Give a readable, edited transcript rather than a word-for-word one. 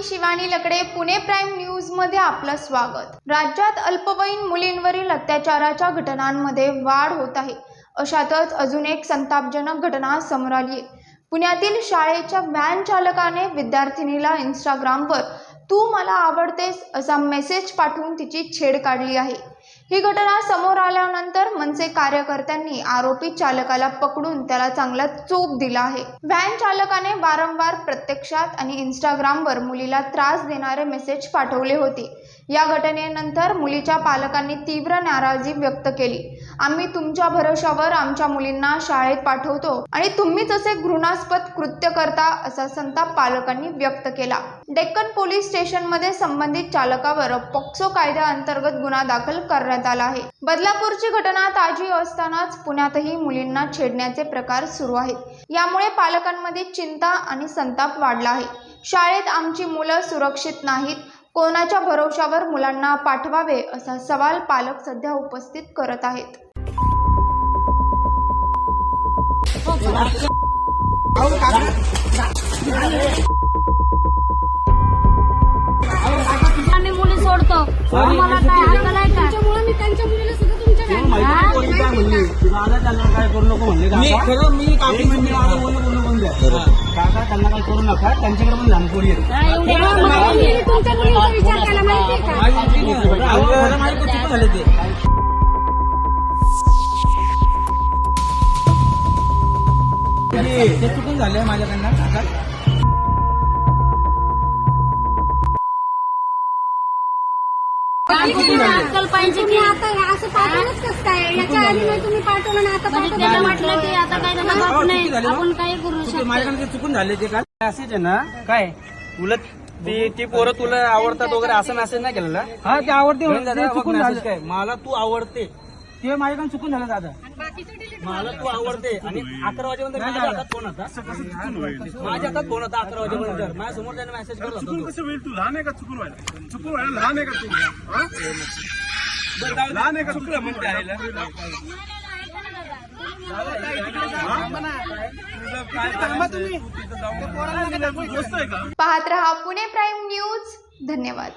मी शिवानी लकडे, Pune prime news मध्ये आपलं स्वागत। राज्यात अल्पवयीन मुलींवरील अत्याचाराच्या घटनांमध्ये वाढ होत आहे। अशातच अजून एक संतापजनक घटना समोर आली आहे। पुण्यातील शाळेच्या व्हॅन चालकाने विद्यार्थिनीला इंस्टाग्रामवर तू मला आवडतेस असा मेसेज पाठवून तिची छेड काढली आहे। ही घटना समोर आल्यानंतर मनसे कार्यकर्त्यांनी आरोपी चालकाला पकडून त्याला चांगला चोप दिला आहे। व्हॅन चालकाने वारंवार प्रत्यक्षात आणि इंस्टाग्रामवर मुलीला त्रास देणारे मेसेज पाठवले होते। या घटनेनंतर मुलीच्या पालकांनी तीव्र नाराजी व्यक्त केली। आम्ही तुमच्या भरोशावर आमच्या मुलींना शाळेत पाठवतो आणि तुम्हीच असे घृणास्पद कृत्य करता असा संताप पालकांनी व्यक्त केला। डेक्कन पोलीस स्टेशनमध्ये संबंधित चालकावर पॉक्सो कायद्याअंतर्गत गुन्हा दाखल करण्यात आला आहे। बदलापूरची घटना ताजी असतानाच पुण्यातही मुलींना छेडण्याचे प्रकार सुरू आहेत। यामुळे पालकांमध्ये चिंता आणि संताप वाढला आहे। शाळेत आमची मुलं सुरक्षित नाहीत, कोणाच्या भरोशावर मुलांना पाठवावे असा सवाल पालक सध्या उपस्थित करत आहेत। आम्ही मुली सोडतो, मला काय हक्क नाही का? त्याच्यामुळे मी त्यांच्या मुलीला सुद्धा तुमच्या काय म्हणली काय करू नको म्हणले मी काकी म्हणले बोलणं बंद काका त्यांना काय करू नका, त्यांच्याकडे पण लहान पोरी आहेत। तुमच्या मुलीचा विचार केला माहितीये का? माझे चुकी झाले ते चुकून झाले माझ्याकडनं काका। अक्कल पाहिजे की आता असं पाठवलंच कसं काय? याच्या आधी नाही तुम्ही पाठवलं ना, आता म्हणजे त्याला म्हटलं की आता काय त्याचा बाप नाही, आपण काही करू शकतो। माझ्याकडे ते चुकून झाले ते काय असेच आहे ना काय उलट ती पोरं तुला आवडतात वगैरे असं मेसेज नाही केलेला। हा ते आवडते चुकून झालं काय मला तू आवडते ते माझ्याकडे चुकून झालं दादा। मला तू आवडते आणि 11 वाजेपर्यंत माझ्या हातात फोन होता, माझ्या हातात फोन होता 11 वाजेपर्यंत माझ्या समोर त्याने मेसेज करत होता। चुकून कसं होईल? तू लहान आहे का? चुकून व्हायला लहान आहे का तू? लहान आहे का? चुकलं म्हणते आईला पाहत रहा पुणे प्राईम न्यूज। धन्यवाद।